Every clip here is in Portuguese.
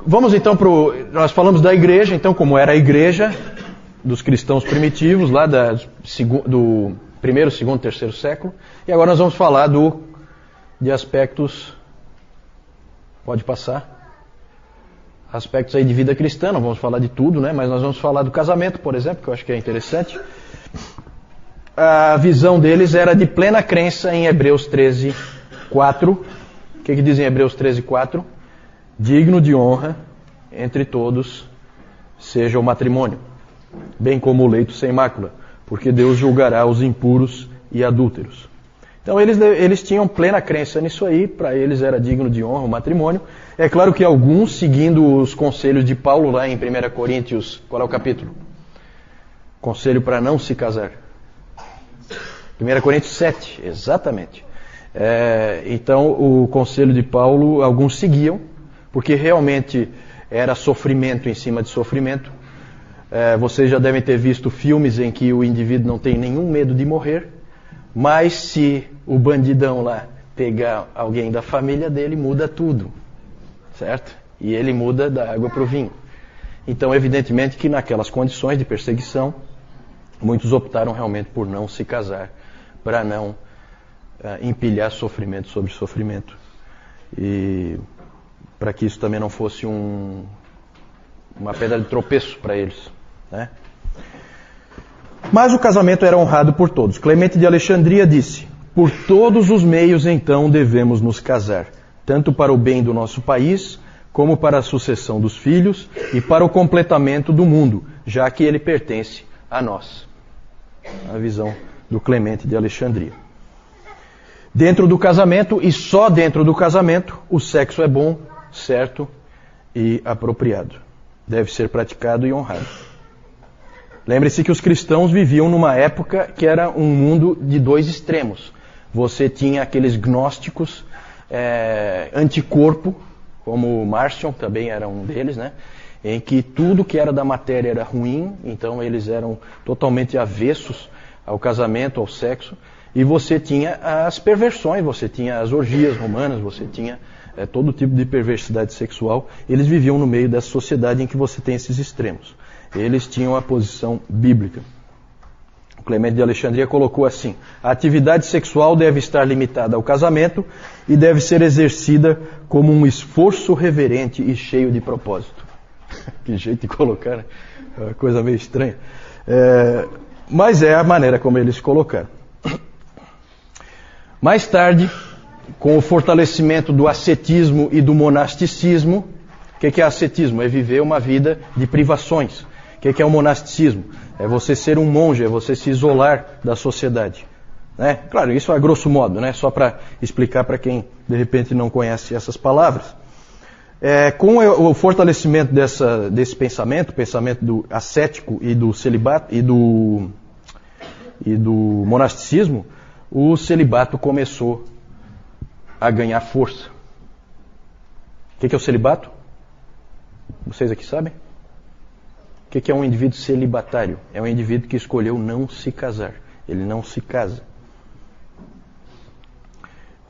Vamos então nós falamos da igreja, então como era a igreja dos cristãos primitivos, lá do primeiro, segundo, terceiro século. E agora nós vamos falar de aspectos, pode passar, aspectos aí de vida cristã, não vamos falar de tudo, né? Mas nós vamos falar do casamento, por exemplo, que eu acho que é interessante. A visão deles era de plena crença em Hebreus 13, 4. O que diz em Hebreus 13, 4? Digno de honra entre todos seja o matrimônio, bem como o leito sem mácula, porque Deus julgará os impuros e adúlteros. Então eles tinham plena crença nisso aí, para eles era digno de honra o matrimônio. É claro que alguns, seguindo os conselhos de Paulo lá em 1 Coríntios, qual é o capítulo? Conselho para não se casar. 1 Coríntios 7, exatamente. Então o conselho de Paulo, alguns seguiam, porque realmente era sofrimento em cima de sofrimento. Vocês já devem ter visto filmes em que o indivíduo não tem nenhum medo de morrer, mas se o bandidão lá pegar alguém da família dele, muda tudo, certo? E ele muda da água para o vinho. Então, evidentemente que naquelas condições de perseguição, muitos optaram realmente por não se casar, para não empilhar sofrimento sobre sofrimento. E para que isso também não fosse uma pedra de tropeço para eles, né? Mas o casamento era honrado por todos. Clemente de Alexandria disse: por todos os meios então devemos nos casar, tanto para o bem do nosso país, como para a sucessão dos filhos e para o completamento do mundo, já que ele pertence a nós. A visão do Clemente de Alexandria. Dentro do casamento, e só dentro do casamento, o sexo é bom, certo e apropriado. Deve ser praticado e honrado. Lembre-se que os cristãos viviam numa época que era um mundo de dois extremos. Você tinha aqueles gnósticos anticorpo, como Marcion também era um deles, né? Em que tudo que era da matéria era ruim, então eles eram totalmente avessos ao casamento, ao sexo. E você tinha as perversões, você tinha as orgias romanas, você tinha todo tipo de perversidade sexual. Eles viviam no meio dessa sociedade em que você tem esses extremos. Eles tinham a posição bíblica. O Clemente de Alexandria colocou assim: a atividade sexual deve estar limitada ao casamento e deve ser exercida como um esforço reverente e cheio de propósito. Que jeito de colocar, né? É uma coisa meio estranha. Mas é a maneira como eles colocaram. Mais tarde, com o fortalecimento do ascetismo e do monasticismo, o que é ascetismo? É viver uma vida de privações. O que é o monasticismo? É você ser um monge, é você se isolar da sociedade. Né? Claro, isso a grosso modo, né? Só para explicar para quem de repente não conhece essas palavras. Com o fortalecimento desse pensamento, o pensamento do ascético e do celibato e do monasticismo, o celibato começou a ganhar força. O que é o celibato? Vocês aqui sabem? O que é um indivíduo celibatário? É um indivíduo que escolheu não se casar. Ele não se casa.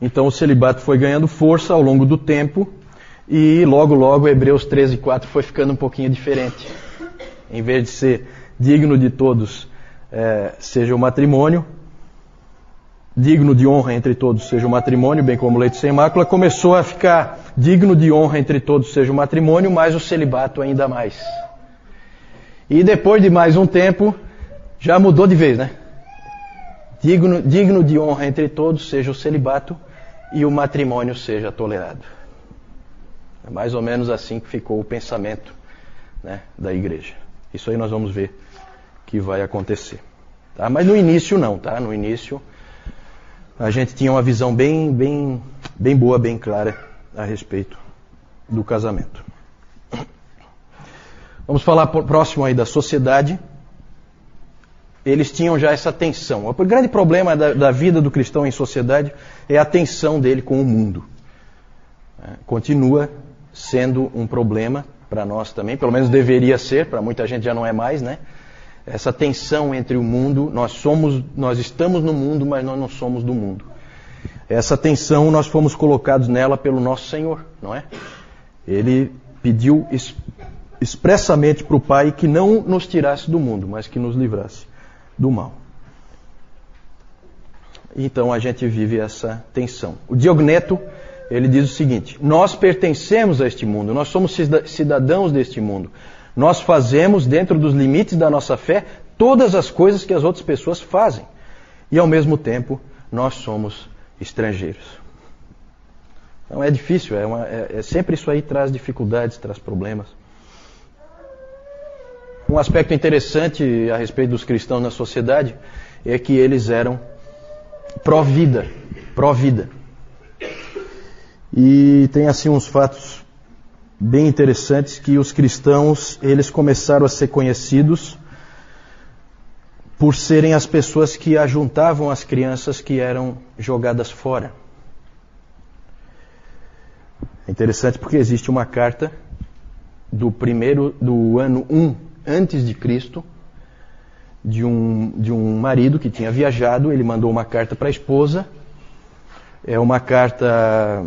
Então o celibato foi ganhando força ao longo do tempo e logo Hebreus 13, 4 foi ficando um pouquinho diferente. Em vez de ser digno de todos seja o matrimônio, digno de honra entre todos seja o matrimônio, bem como leito sem mácula, começou a ficar digno de honra entre todos seja o matrimônio, mas o celibato ainda mais. E depois de mais um tempo, já mudou de vez, né? Digno de honra entre todos seja o celibato e o matrimônio seja tolerado. É mais ou menos assim que ficou o pensamento, né, da igreja. Isso aí nós vamos ver que vai acontecer. Tá? Mas no início não, tá? No início a gente tinha uma visão bem boa, bem clara a respeito do casamento. Vamos falar próximo aí da sociedade. Eles tinham já essa tensão. O grande problema da vida do cristão em sociedade é a tensão dele com o mundo. Continua sendo um problema para nós também, pelo menos deveria ser, para muita gente já não é mais, né? Essa tensão entre o mundo, nós estamos no mundo, mas nós não somos do mundo. Essa tensão nós fomos colocados nela pelo nosso Senhor, não é? Ele pediu expressamente para o Pai que não nos tirasse do mundo, mas que nos livrasse do mal. Então a gente vive essa tensão. O Diogneto, ele diz o seguinte: nós pertencemos a este mundo, nós somos cidadãos deste mundo. Nós fazemos, dentro dos limites da nossa fé, todas as coisas que as outras pessoas fazem. E ao mesmo tempo, nós somos estrangeiros. Então é difícil, sempre isso aí traz dificuldades, traz problemas. Um aspecto interessante a respeito dos cristãos na sociedade é que eles eram pró-vida. E tem assim uns fatos bem interessantes que os cristãos, eles começaram a ser conhecidos por serem as pessoas que ajuntavam as crianças que eram jogadas fora. É interessante porque existe uma carta do ano 1 antes de Cristo, de um marido que tinha viajado. Ele mandou uma carta para a esposa. É uma carta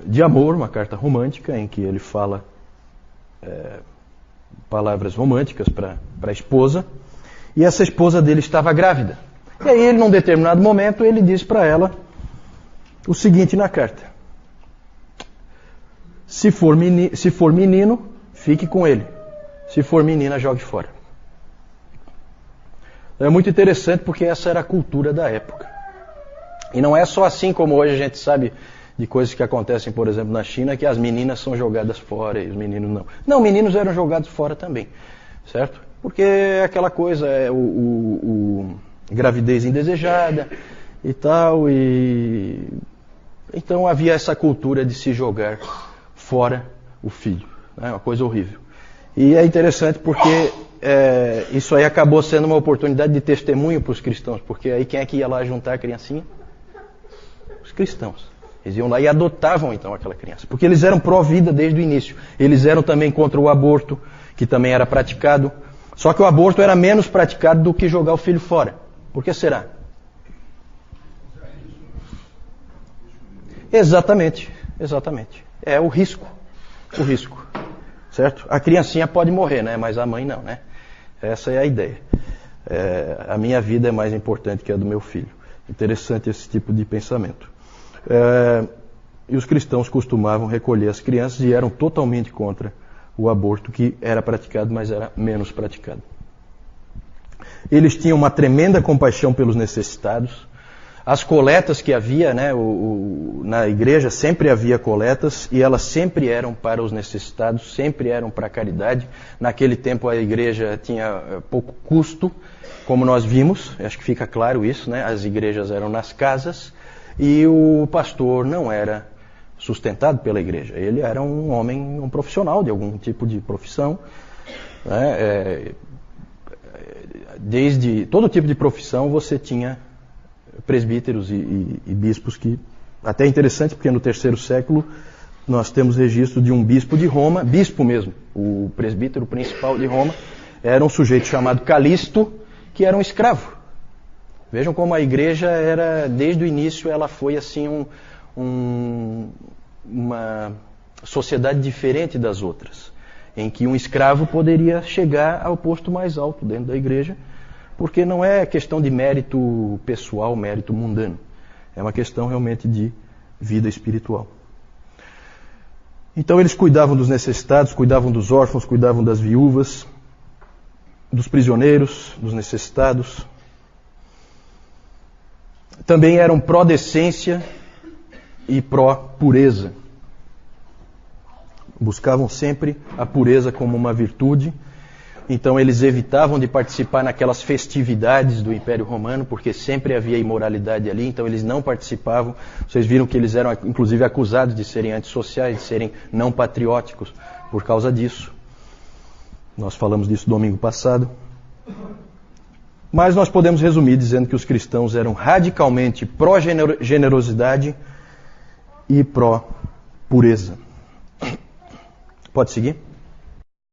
de amor, uma carta romântica, em que ele fala palavras românticas para a esposa. E essa esposa dele estava grávida. E aí ele, num determinado momento, ele diz para ela o seguinte na carta: se for menino, fique com ele. Se for menina, jogue fora. É muito interessante porque essa era a cultura da época. E não é só assim como hoje a gente sabe de coisas que acontecem, por exemplo, na China, que as meninas são jogadas fora e os meninos não. Não, meninos eram jogados fora também, certo? Porque é aquela coisa, gravidez indesejada e tal, e então havia essa cultura de se jogar fora o filho, né? Uma coisa horrível. E é interessante porque isso aí acabou sendo uma oportunidade de testemunho para os cristãos, porque aí quem é que ia lá juntar a criancinha? Os cristãos. Eles iam lá e adotavam então aquela criança, porque eles eram pró-vida desde o início. Eles eram também contra o aborto, que também era praticado. Só que o aborto era menos praticado do que jogar o filho fora. Por que será? Exatamente. É o risco. Certo? A criancinha pode morrer, né? Mas a mãe não, né? Essa é a ideia. A minha vida é mais importante que a do meu filho. Interessante esse tipo de pensamento. E os cristãos costumavam recolher as crianças e eram totalmente contra o aborto, que era praticado, mas era menos praticado. Eles tinham uma tremenda compaixão pelos necessitados. As coletas que havia, né, na igreja sempre havia coletas, e elas sempre eram para os necessitados, sempre eram para a caridade. Naquele tempo a igreja tinha pouco custo, como nós vimos, acho que fica claro isso, né? As igrejas eram nas casas e o pastor não era sustentado pela igreja. Ele era um homem, um profissional de algum tipo de profissão, né? Desde todo tipo de profissão você tinha presbíteros e bispos, que até é interessante porque no terceiro século nós temos registro de um bispo de Roma, bispo mesmo, o presbítero principal de Roma, era um sujeito chamado Calisto, que era um escravo. Vejam como a igreja era, desde o início, ela foi assim uma sociedade diferente das outras, em que um escravo poderia chegar ao posto mais alto dentro da igreja, porque não é questão de mérito pessoal, mérito mundano. É uma questão realmente de vida espiritual. Então eles cuidavam dos necessitados, cuidavam dos órfãos, cuidavam das viúvas, dos prisioneiros, dos necessitados. Também eram pró-decência e pró-pureza. Buscavam sempre a pureza como uma virtude. Então eles evitavam de participar naquelas festividades do Império Romano, porque sempre havia imoralidade ali, então eles não participavam. Vocês viram que eles eram inclusive acusados de serem antissociais, de serem não patrióticos por causa disso. Nós falamos disso domingo passado. Mas nós podemos resumir dizendo que os cristãos eram radicalmente pró-generosidade e pró-pureza. Pode seguir?